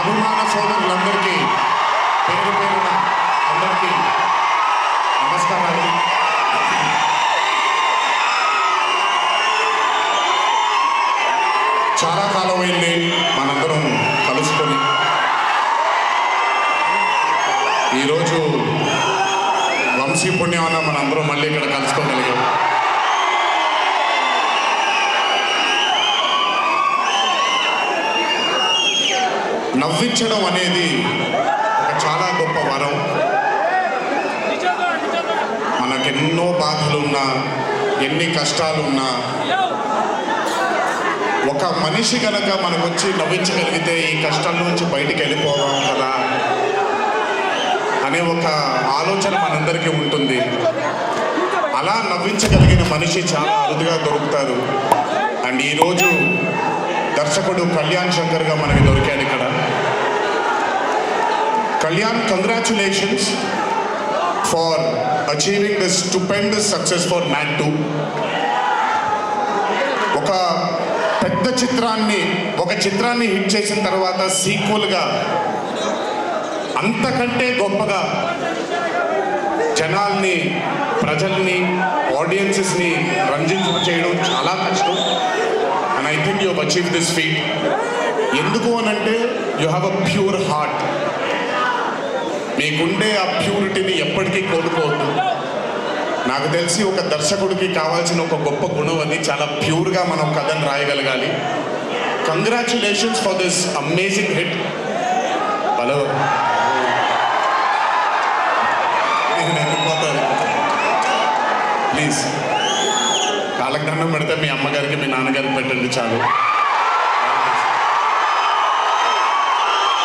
అభిమాన సోదరులందరికీ పేరు పేరున అందరికీ నమస్కారాలు. చాలా కాలం అయింది మనందరం కలుసుకొని. ఈరోజు వంశీ పుణ్యమన మనందరం మళ్ళీ ఇక్కడ కలుసుకోగలిగాం. నవ్వించడం అనేది ఒక చాలా గొప్ప వరం. మనకెన్నో బాధలున్నా, ఎన్ని కష్టాలున్నా, ఒక మనిషి కనుక మనకొచ్చి నవ్వించగలిగితే ఈ కష్టాల నుంచి బయటికి వెళ్ళిపోదాం కదా అనే ఒక ఆలోచన మనందరికీ ఉంటుంది. అలా నవ్వించగలిగిన మనిషి చాలా అరుదుగా దొరుకుతారు. అండ్ ఈరోజు దర్శకుడు కళ్యాణ్ శంకర్గా మనకి దొరికాడు ఇక్కడ. Kalyan, congratulations for achieving this stupendous success for man 2. ఒక పెద్ద చిత్రాన్ని హిట్ చేసిన తర్వాత సీక్వెల్గా అంతకంటే గొప్పగా జనాల్ని, ప్రజల్ని, ఆడియన్సెస్ని రంజింపచేయడం చాలా కష్టం. And I think you have achieve this feat. ఎందుకు అనంటే you have a pure heart. మీకుండే ఆ ప్యూరిటీని ఎప్పటికీ కోల్పోవద్దు. నాకు తెలిసి ఒక దర్శకుడికి కావాల్సిన ఒక గొప్ప గుణం అది, చాలా ప్యూర్గా మనం కథను రాయగలగాలి. Congratulations for this amazing hit. Hello, please కాళ్ళకి దండం పెడితే మీ అమ్మగారికి, మీ నాన్నగారికి పెట్టండి చాలు.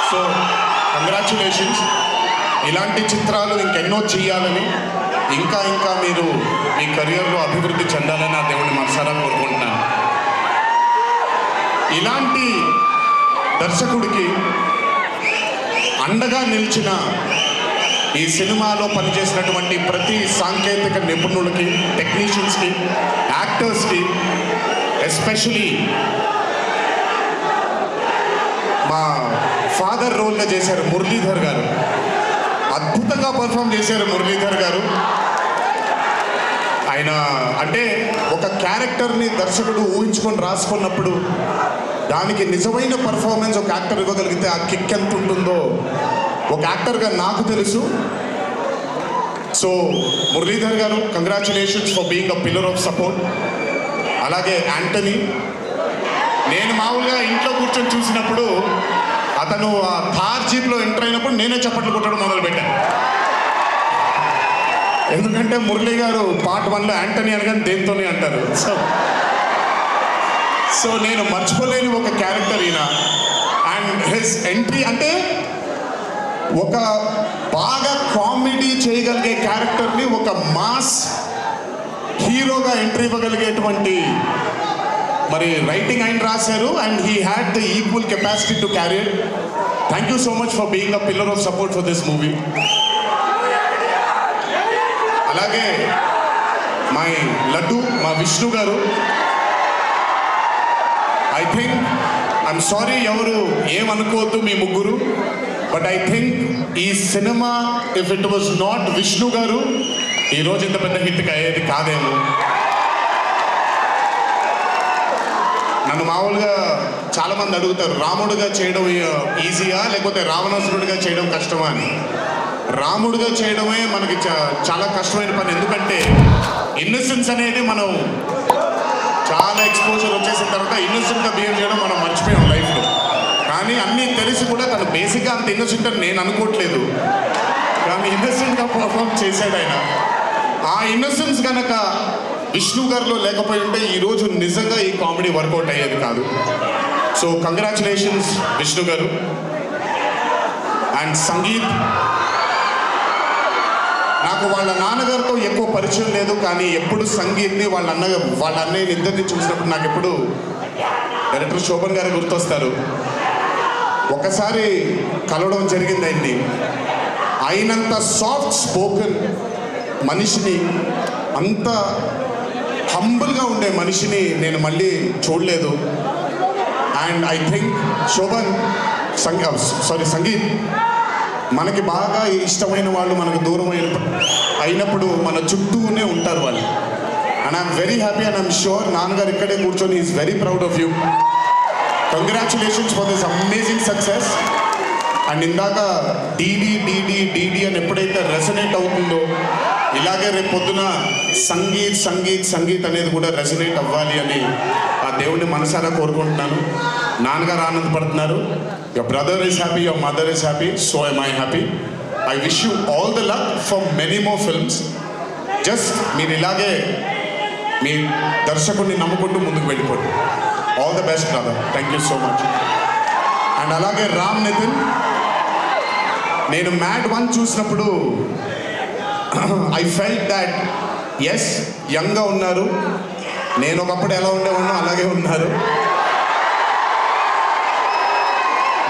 So congratulations. ఇలాంటి చిత్రాలు ఇంకెన్నో చేయాలని, ఇంకా మీరు మీ కెరియర్లో అభివృద్ధి చెందాలని ఆ దేవుడిని మనసారా కోరుకుంటున్నాను. ఇలాంటి దర్శకుడికి అండగా నిలిచిన ఈ సినిమాలో పనిచేసినటువంటి ప్రతి సాంకేతిక నిపుణులకి, టెక్నీషియన్స్కి, యాక్టర్స్కి, ఎస్పెషలీ మా ఫాదర్ రోల్గా చేశారు మురళీధర్ గారు. అద్భుతంగా పర్ఫామ్ చేశారు మురళీధర్ గారు. ఆయన అంటే ఒక క్యారెక్టర్ని దర్శకుడు ఊహించుకొని రాసుకున్నప్పుడు దానికి నిజమైన పర్ఫార్మెన్స్ ఒక యాక్టర్ ఇవ్వగలిగితే ఆ కిక్ ఎంత ఉంటుందో ఒక యాక్టర్గా నాకు తెలుసు. సో మురళీధర్ గారు, congratulations for being a pillar of support. అలాగే యాంటనీ, నేను మామూలుగా ఇంట్లో కూర్చొని చూసినప్పుడు అతను ఆ థార్ జీప్లో ఎంటర్ అయినప్పుడు నేనే చప్పట్లు కొట్టడం మొదలుపెట్టాను. ఎందుకంటే మురళీ గారు పార్ట్ 1లో యాంటనీ అనగానే దేంతోనే అంటారు. సో నేను మర్చిపోలేని ఒక క్యారెక్టర్ ఈయన. అండ్ హిస్ ఎంట్రీ అంటే ఒక బాగా కామెడీ చేయగలిగే క్యారెక్టర్ని ఒక మాస్ హీరోగా ఎంట్రీ ఇవ్వగలిగేటువంటి మరి రైటింగ్ ఆయన రాశారు. And he had the equal capacity to carry it. Thank you so much for being a pillar of support for this movie. అలాగే మై లడ్డు, మా విష్ణు గారు. ఐ థింక్, ఐఎమ్ సారీ ఎవరు ఏమనుకోవద్దు మీ ముగ్గురు, బట్ ఐ థింక్ ఈ cinema if it was not Vishnu గారు ఈరోజు ఇంత పెద్ద హిట్కి అయ్యేది కాదేమో. నన్ను మామూలుగా చాలామంది అడుగుతారు, రాముడుగా చేయడం ఈజీయా లేకపోతే రావణాసురుడిగా చేయడం కష్టమా అని. రాముడుగా చేయడమే మనకి చాలా కష్టమైన పని. ఎందుకంటే ఇన్నసెన్స్ అనేది మనం చాలా ఎక్స్పోజర్ వచ్చేసిన తర్వాత ఇన్నసెంట్గా బిహేవ్ చేయడం మనం మర్చిపోయాం లైఫ్లో. కానీ అన్నీ తెలిసి కూడా తను బేసిక్గా అంత ఇన్నసెంట్ అని నేను అనుకోవట్లేదు, కానీ ఇన్నసెంట్గా పర్ఫామ్ చేశాడు ఆయన. ఆ ఇన్నసెన్స్ కనుక విష్ణు గారిలో లేకపోయి ఉంటే ఈరోజు నిజంగా ఈ కామెడీ వర్కౌట్ అయ్యేది కాదు. సో కంగ్రాచులేషన్స్ విష్ణు గారు. అండ్ సంగీత్, నాకు వాళ్ళ నాన్నగారితో ఎక్కువ పరిచయం లేదు, కానీ ఎప్పుడు సంగీత్ని వాళ్ళ అన్నయ్యని ఇద్దరిని చూసినప్పుడు నాకు ఎప్పుడు డైరెక్టర్ శోభన్ గారు గుర్తొస్తారు. ఒకసారి కలవడం జరిగింది ఆయన్ని. అయినంత సాఫ్ట్ స్పోకెన్ మనిషిని, అంత హంబుల్గా ఉండే మనిషిని నేను మళ్ళీ చూడలేదు. And I think Shobhan, Sangeeth మనకి బాగా ఇష్టమైన వాళ్ళు మనకు దూరం అయినప్పుడు మన చుట్టూనే ఉంటారు వాళ్ళు. And I'm very happy and I'm sure నాన్నగారు ఇక్కడే కూర్చొని is very proud of you. Congratulations for this amazing success. And ఇందాక డీడీ అని ఎప్పుడైతే రెసనేట్ అవుతుందో ఇలాగే రేపు పొద్దున సంగీత్ అనేది కూడా రెసనేట్ అవ్వాలి అని ఆ దేవుడిని మనసారా కోరుకుంటున్నాను. నాన్నగారు ఆనందపడుతున్నారు. Your brother is happy, your mother is happy, so I my happy. I wish you all the luck for many more films. Just మీరు ఇలాగే మీ దర్శకుడిని నమ్ముకుంటూ ముందుకు వెళ్ళిపోండి. All the best brother. Thank you so much. And అలాగే రామ్ నితిన్, నేను mad 1 చూసినప్పుడు ఐ ఫెల్ట్ దాట్ ఎస్ యంగ్గా ఉన్నారు, నేను ఒకప్పుడు ఎలా ఉండేవాడినో అలాగే ఉన్నారు.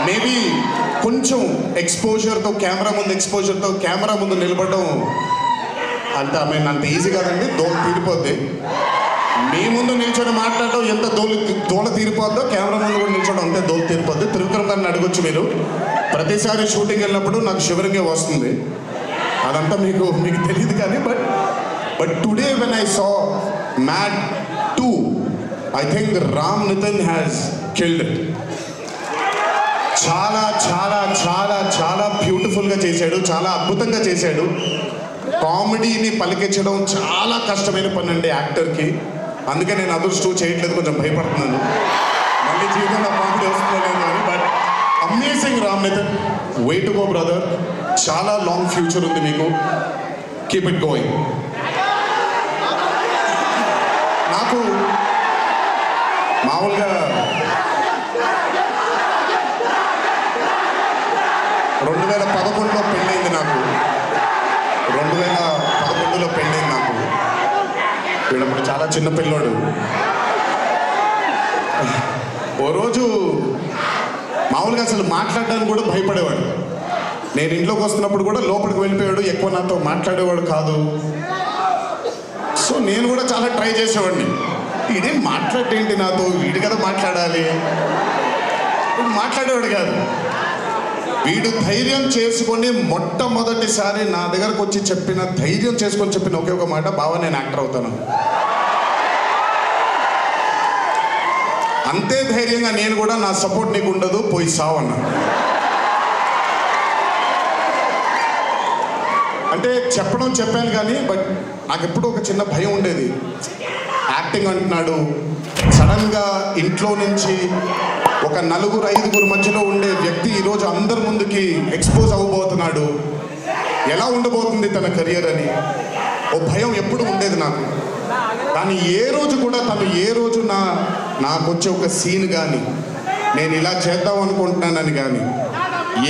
మేబీ కొంచెం ఎక్స్పోజర్తో కెమెరా ముందు నిలబడడం అంత అంత ఈజీ కాదండి, దోల తీరిపోద్ది. మీ ముందు నిల్చొని మాట్లాడడం ఎంత దోల తీరిపోద్దో కెమెరా ముందు కూడా నిల్చోడం అంతే దోల తీరిపోద్ది. త్రివిక్రమ్ గారిని అడగొచ్చు మీరు. ప్రతిసారి షూటింగ్ వెళ్ళినప్పుడు నాకు షివరింగే వస్తుంది, అదంతా మీకు తెలియదు కానీ but today when I saw mad 2 I think Ram Nitin has killed it. చాలా చాలా చాలా చాలా బ్యూటిఫుల్గా చేశాడు, చాలా అద్భుతంగా చేశాడు. కామెడీని పలికించడం చాలా కష్టమైన పని అండి యాక్టర్కి. అందుకే నేను అదర్స్ 2 చేయట్లేదు, కొంచెం భయపడుతున్నాను మళ్ళీ జీవితంలో కామెడీ వస్తుందో కానీ. But amazing Ram Nitin, way to go brother. చాలా లాంగ్ ఫ్యూచర్ ఉంది మీకు, కీప్ ఇట్ గోయింగ్. నాకు మామూలుగా 2011లో పెళ్ళైంది నాకు. 2011లో పెళ్ళైంది నాకు. వీడప్పుడు చాలా చిన్న పిల్లోడు. ఓ రోజు మామూలుగా అసలు మాట్లాడడానికి కూడా భయపడేవాడు. నేను ఇంట్లోకి వస్తున్నప్పుడు కూడా లోపలికి వెళ్ళిపోయాడు, ఎక్కువ నాతో మాట్లాడేవాడు కాదు. సో నేను కూడా చాలా ట్రై చేసేవాడిని, వీడేం మాట్లాడేంటి నాతో, వీడి కదా మాట్లాడాలి. వీడు మాట్లాడేవాడు కాదు. వీడు ధైర్యం చేసుకొని మొట్టమొదటిసారి నా దగ్గరకు వచ్చి ధైర్యం చేసుకొని చెప్పిన ఒకే ఒక మాట, బావ నేను యాక్టర్ అవుతాను. అంతే ధైర్యంగా నేను కూడా నా సపోర్ట్ నీకు ఉండదు, పోయి సావన్నా. అంటే చెప్పాను కానీ బట్ నాకు ఎప్పుడూ ఒక చిన్న భయం ఉండేది. యాక్టింగ్ అంటున్నాడు, సడన్గా ఇంట్లో నుంచి ఒక 4-5 మధ్యలో ఉండే వ్యక్తి ఈరోజు అందరి ముందుకి ఎక్స్పోజ్ అవ్వబోతున్నాడు, ఎలా ఉండబోతుంది తన కెరియర్ అని ఓ భయం ఎప్పుడు ఉండేది నాకు. కానీ ఏ రోజు నాకు వచ్చే ఒక సీన్ కానీ నేను ఇలా చేద్దాం అనుకుంటున్నానని కానీ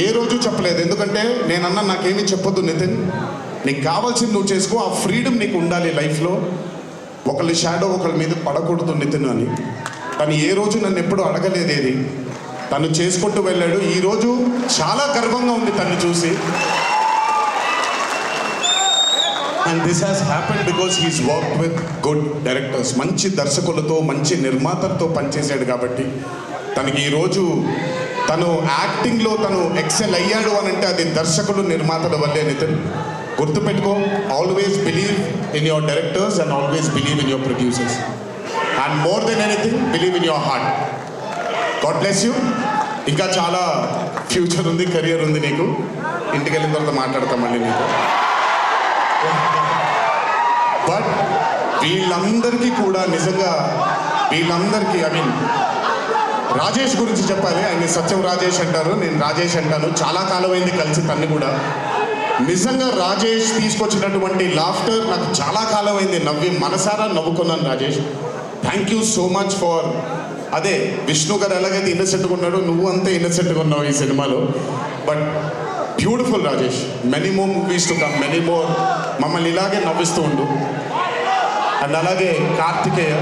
ఏ రోజు చెప్పలేదు. ఎందుకంటే నేనన్నా నాకేమీ చెప్పొద్దు నితిన్, నీకు కావాల్సింది నువ్వు చేసుకో, ఆ ఫ్రీడమ్ నీకు ఉండాలి లైఫ్లో, ఒకళ్ళ షాడో ఒకళ్ళ మీద పడకూడదు నితిన్ అని. తను ఏ రోజు నన్ను ఎప్పుడు అడగలేదేది, తను చేసుకుంటూ వెళ్ళాడు. ఈరోజు చాలా గర్వంగా ఉంది తను చూసి. And this has happened because he's worked with good directors. మంచి దర్శకులతో మంచి నిర్మాతలతో పనిచేశాడు కాబట్టి తనకి ఈరోజు తను యాక్టింగ్లో తను ఎక్సెల్ అయ్యాడు అని అంటే అది దర్శకులు నిర్మాతల వల్లే. నితిన్ గుర్తుపెట్టుకో, always believe in your directors and always believe in your producers and more than anything believe in your heart. God bless you. ఇంకా చాలా ఫ్యూచర్ ఉంది, కెరియర్ ఉంది నీకు. ఇంటికి వెళ్ళిన తర్వాత మాట్లాడతాం మళ్ళీ నీకు. బట్ వీళ్ళందరికీ కూడా నిజంగా ఐ మీన్ రాజేష్ గురించి చెప్పాలి. ఆయన సత్యం రాజేష్ అంటారు, నేను రాజేష్ అంటాను. చాలా కాలమైంది కలిసి తన్ని కూడా. నిజంగా రాజేష్ తీసుకొచ్చినటువంటి లాఫ్టర్ నాకు చాలా కాలమైంది, మనసారా నవ్వుకున్నాను. Rajesh, thank you so much for అదే విష్ణు గారు ఎలాగైతే ఇన్నసెంట్గా ఉన్నాడో నువ్వు అంతే ఇన్నసెంట్గా ఉన్నావు ఈ సినిమాలో. But beautiful Rajesh, many more movies to come, many more. మమ్మల్ని ఇలాగే నవ్విస్తూ ఉండు. అండ్ అలాగే కార్తికేయ,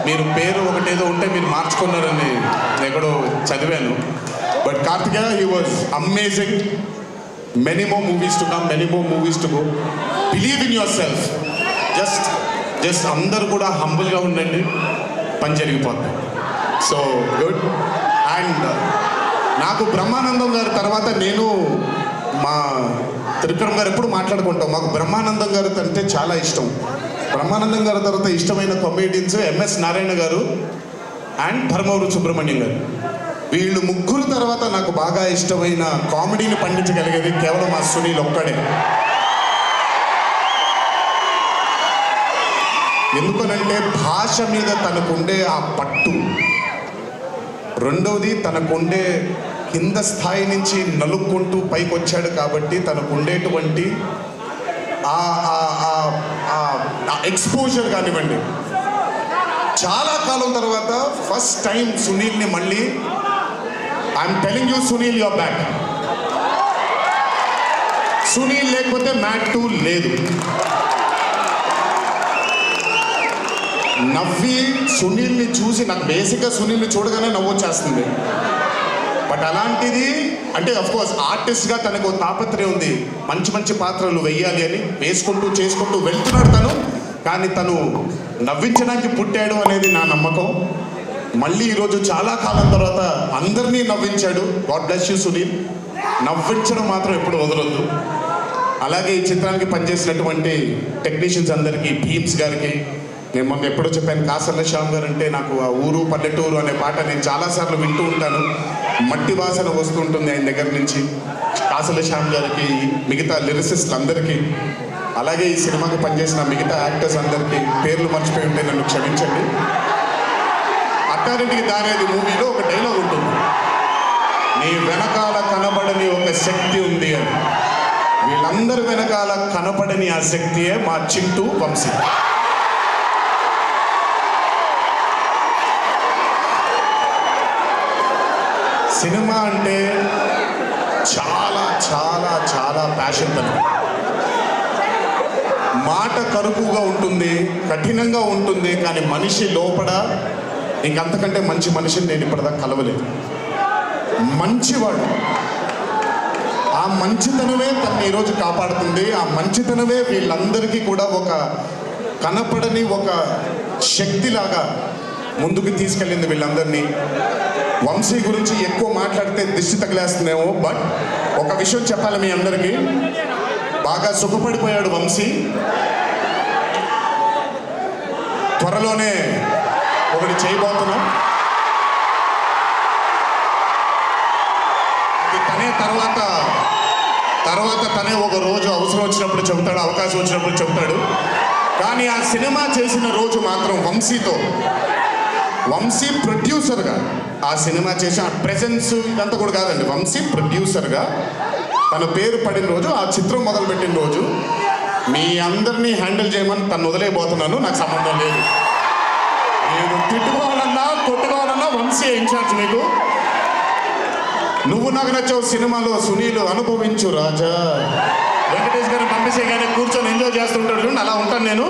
మీరు పేరు ఒకటేదో ఉంటే మీరు మార్చుకున్నారని నేను ఎక్కడో చదివాను. But Karthikeya, he was amazing. Many more movies to come, many more movies to go. Believe in yourself. Just అందరూ కూడా హంబుల్గా ఉండండి, పని జరిగిపోతుంది. So good. అండ్ నాకు బ్రహ్మానందం గారి తర్వాత నేను మా త్రివిక్రమ్ గారు ఎప్పుడు మాట్లాడుకుంటాం. మాకు బ్రహ్మానందం గారు అంటే చాలా ఇష్టం. బ్రహ్మానందం గారి తర్వాత ఇష్టమైన కామెడియన్స్ ఎంఎస్ నారాయణ గారు అండ్ ధర్మవరం సుబ్రహ్మణ్యం గారు. వీళ్ళు ముగ్గురు తర్వాత నాకు బాగా ఇష్టమైన కామెడీని పండించగలిగేది కేవలం ఆ సునీల్ ఒక్కడే. ఎందుకనంటే భాష మీద తనకుండే ఆ పట్టు, రెండవది తనకుండే కింద స్థాయి నుంచి నలుక్కుంటూ పైకి వచ్చాడు కాబట్టి తనకుండేటువంటి ఎక్స్పోజర్ కానివ్వండి. చాలా కాలం తర్వాత ఫస్ట్ టైం సునీల్ని మళ్ళీ I'm telling you Sunil your back. Sunil లేకపోతే మ్యాట్ 2 లేదు. నవ్వి సునీల్ని చూసి నాకు బేసిక్గా సునీల్ని చూడగానే నవ్వు వచ్చేస్తుంది. బట్ అలాంటిది అంటే అఫ్కోర్స్ ఆర్టిస్ట్గా తనకు తాపత్రయం ఉంది, మంచి మంచి పాత్రలు వెయ్యాలి అని వేసుకుంటూ చేసుకుంటూ వెళ్తున్నాడు తను. కానీ తను నవ్వించడానికి పుట్టాడు అనేది నా నమ్మకం. మళ్ళీ ఈరోజు చాలా కాలం తర్వాత అందరినీ నవ్వించాడు. God bless you Sunil. నవ్వించడం మాత్రం ఎప్పుడు వదలొద్దు. అలాగే ఈ చిత్రానికి పనిచేసినటువంటి టెక్నీషియన్స్ అందరికీ, భీమ్స్ గారికి, నేను మొన్న ఎప్పుడో చెప్పాను, కాసర్ల శ్యామ్ గారు అంటే నాకు ఆ ఊరు పల్లెటూరు అనే పాట నేను చాలాసార్లు వింటూ ఉంటాను. మట్టి వాసన వస్తుంటుంది ఆయన దగ్గర నుంచి. కాసర్ల శ్యామ్ గారికి, మిగతా లిరిసిస్టులు అందరికీ, అలాగే ఈ సినిమాకి పనిచేసిన మిగతా యాక్టర్స్ అందరికీ పేర్లు మర్చిపోయి ఉంటే నన్ను క్షమించండి. అత్తారింటికి దారేది మూవీలో ఒక డైలాగ్ ఉంటుంది, నీ వెనకాల కనబడని ఒక శక్తి ఉంది అని. వీళ్ళందరి వెనకాల కనబడని ఆ శక్తియే మా చింటూ వంశీ. సినిమా అంటే చాలా చాలా చాలా ప్యాషన్ తను. మాట కరుకుగా ఉంటుంది, కఠినంగా ఉంటుంది, కానీ మనిషి లోపల ఇంకంతకంటే మంచి మనిషిని నేను ఇప్పటిదాకా కలవలేదు. మంచివాడు. ఆ మంచితనమే తను ఈరోజు కాపాడుతుంది. ఆ మంచితనమే వీళ్ళందరికీ కూడా ఒక కనపడని ఒక శక్తిలాగా ముందుకు తీసుకెళ్ళింది వీళ్ళందరినీ. వంశీ గురించి ఎక్కువ మాట్లాడితే దిష్టి తగిలేస్తుందేమో, బట్ ఒక విషయం చెప్పాలి మీ అందరికీ. బాగా సుఖపడిపోయాడు వంశీ. త్వరలోనే ఒకటి చేయబోతున్నాం. అది తనే తర్వాత తనే ఒక రోజు అవసరం వచ్చినప్పుడు చెబుతాడు, అవకాశం వచ్చినప్పుడు చెబుతాడు. కానీ ఆ సినిమా చేసిన రోజు మాత్రం వంశీ ప్రొడ్యూసర్గా ఆ సినిమా చేసి ఆ ప్రెజెన్స్ ఇదంతా కూడా కాదండి, వంశీ ప్రొడ్యూసర్గా తన పేరు పడిన రోజు, ఆ చిత్రం మొదలుపెట్టిన రోజు, మీ అందరినీ హ్యాండిల్ చేయమని తను వదిలేయబోతున్నాను. నాకు సంబంధం లేదు. నేను తిట్టుకోవాలన్నా కొట్టుకోవాలన్నా వంశీ ఇన్ఛార్జ్. మీకు నువ్వు నాకు నచ్చావు సినిమాలో సునీల్ అనుభవించు రాజా. వెంకటేష్ గారిని పంపించే కానీ కూర్చొని ఎంజాయ్ చేస్తుంటాడు. అలా ఉంటాను నేను.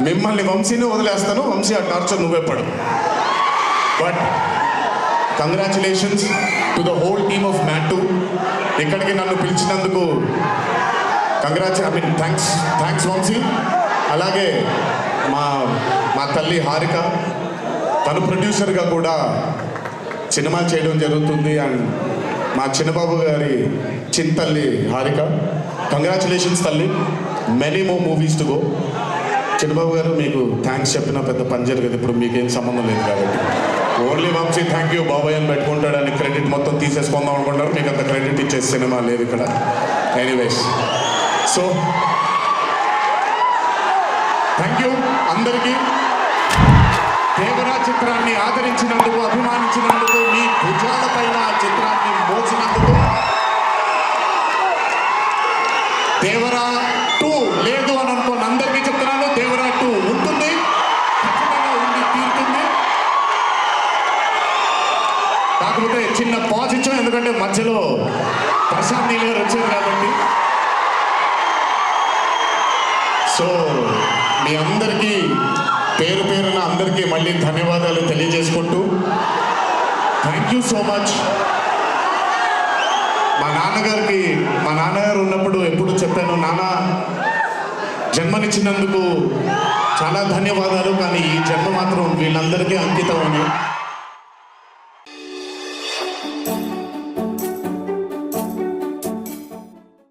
మిమ్మల్ని వంశీని వదిలేస్తాను. వంశీ ఆ టార్చర్ నువ్వే పడు. But congratulations to the whole team of mad 2. ఇక్కడికి నన్ను పిలిచినందుకు థ్యాంక్స్ వంశీ. అలాగే మా తల్లి హారిక, తను ప్రొడ్యూసర్గా కూడా సినిమాలు చేయడం జరుగుతుంది. అండ్ మా చిన్నబాబు గారి చింతల్లి హారిక, కంగ్రాచులేషన్స్ తల్లి. Many more movies to go. Chinnababu garu మీకు థ్యాంక్స్ చెప్పిన పెద్ద పని జరగదు. ఇప్పుడు మీకేం సంబంధం లేదు కాబట్టి ఓన్లీ వంశీ థ్యాంక్ యూ బాబాయ్ అని పెట్టుకుంటాడని క్రెడిట్ మొత్తం తీసేసుకుందాం అనుకుంటారు. మీకు అంత క్రెడిట్ ఇచ్చే సినిమా లేదు ఇక్కడ. ఎనీవేస్, సో థ్యాంక్ యూ అందరికీ. దేవరా చిత్రాన్ని ఆదరించినందుకు, అభిమానించినందుకు, మీ భుజాల పైన ఆ చిత్రాన్ని మోసినందుకు. దేవరా 2 లేదు అని అనుకోని అందరికీ చెప్తున్నాను, దేవరా 2 ఉంటుంది, ఖచ్చితంగా ఉండి తీరుతుంది. కాకపోతే చిన్న పాజ్ ఇచ్చాం, ఎందుకంటే మధ్యలో ప్రశాంత్ నీల్ గారు వచ్చారు కాబట్టి. సో మీ అందరికీ పేరు పేరున అందరికీ మళ్ళీ ధన్యవాదాలు తెలియజేసుకుంటూ, థ్యాంక్ యూ సో మచ్. మా నాన్నగారు ఉన్నప్పుడు ఎప్పుడు చెప్పాను, నాన్న జన్మనిచ్చినందుకు చాలా ధన్యవాదాలు, కానీ ఈ జన్మ మాత్రం వీళ్ళందరికీ అంకితం అని.